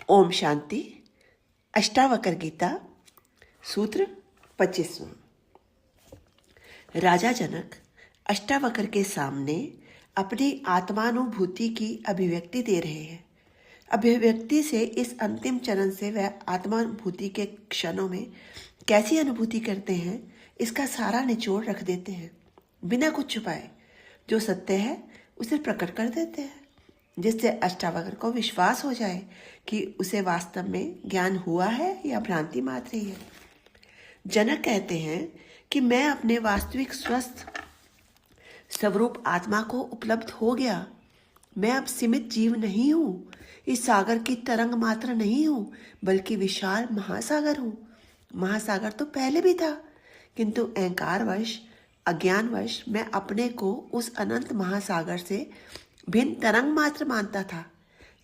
ओम शांति। अष्टावक्र गीता सूत्र 25वां। राजा जनक अष्टावक्र के सामने अपनी आत्मानुभूति की अभिव्यक्ति दे रहे हैं। अभिव्यक्ति से इस अंतिम चरण से वह आत्मानुभूति के क्षणों में कैसी अनुभूति करते हैं, इसका सारा निचोड़ रख देते हैं। बिना कुछ छुपाए जो सत्य है उसे प्रकट कर देते हैं, जिससे अष्टावक्र को विश्वास हो जाए कि उसे वास्तव में ज्ञान हुआ है या भ्रांति मात्र ही है। जनक कहते हैं कि मैं अपने वास्तविक स्वस्थ स्वरूप आत्मा को उपलब्ध हो गया। मैं अब सीमित जीव नहीं हूँ, इस सागर की तरंग मात्र नहीं हूँ, बल्कि विशाल महासागर हूँ। महासागर तो पहले भी था, किंतु अहंकारवश अज्ञानवश मैं अपने को उस अनंत महासागर से भिन्न तरंग मात्र मानता था।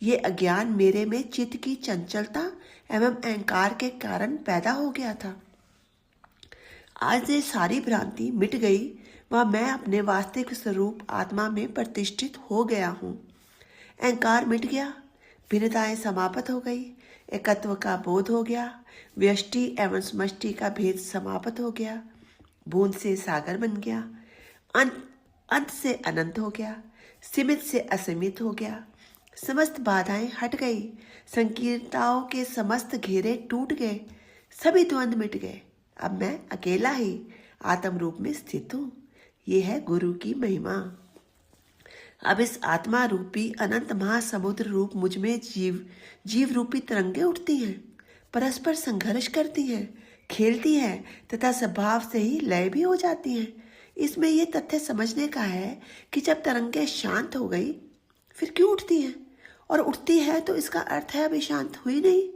ये अज्ञान मेरे में चित्त की चंचलता एवं अहंकार के कारण पैदा हो गया था। आज ये सारी भ्रांति मिट गई व मैं अपने वास्तविक स्वरूप आत्मा में प्रतिष्ठित हो गया हूँ। अहंकार मिट गया, भिन्नताएं समाप्त हो गई, एकत्व का बोध हो गया, व्यष्टि एवं समष्टि का भेद समाप्त हो गया, बूंद से सागर बन गया, अंत से अनंत हो गया, सीमित से असीमित हो गया, समस्त बाधाएं हट गई, संकीर्णताओं के समस्त घेरे टूट गए, सभी द्वंद्व मिट गए। अब मैं अकेला ही आत्म रूप में स्थित हूँ। ये है गुरु की महिमा। अब इस आत्मा रूपी अनंत महासमुद्र रूप मुझ में जीव रूपी तरंगे उठती हैं, परस्पर संघर्ष करती हैं, खेलती हैं तथा स्वभाव से ही लय भी हो जाती हैं। इसमें यह तथ्य समझने का है कि जब तरंगे शांत हो गई फिर क्यों उठती हैं, और उठती है तो इसका अर्थ है अभी शांत हुई नहीं।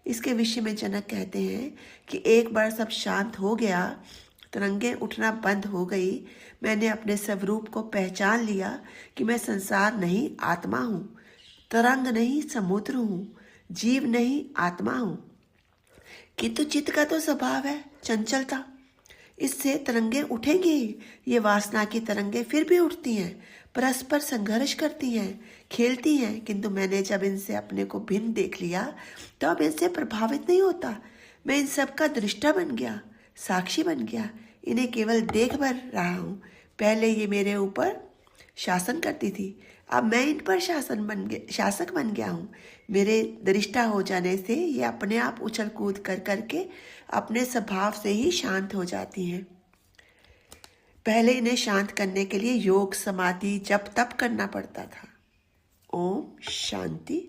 इसके विषय में जनक कहते हैं कि एक बार सब शांत हो गया, तरंगे उठना बंद हो गई, मैंने अपने स्वरूप को पहचान लिया कि मैं संसार नहीं आत्मा हूँ, तरंग नहीं समुद्र हूँ, जीव नहीं आत्मा हूँ। किंतु चित्त का तो स्वभाव है चंचलता, इससे तरंगे उठेंगी। ये वासना की तरंगे फिर भी उठती हैं, परस्पर संघर्ष करती हैं, खेलती हैं, किंतु मैंने जब इनसे अपने को भिन्न देख लिया तो अब इनसे प्रभावित नहीं होता। मैं इन सब का दृष्टा बन गया, साक्षी बन गया, इन्हें केवल देख भर रहा हूँ। पहले ये मेरे ऊपर शासन करती थी, अब मैं इन पर शासक बन गया हूँ। मेरे दृष्टा हो जाने से ये अपने आप उछल कूद कर करके अपने स्वभाव से ही शांत हो जाती हैं। पहले इन्हें शांत करने के लिए योग समाधि जप तप करना पड़ता था। ओम शांति।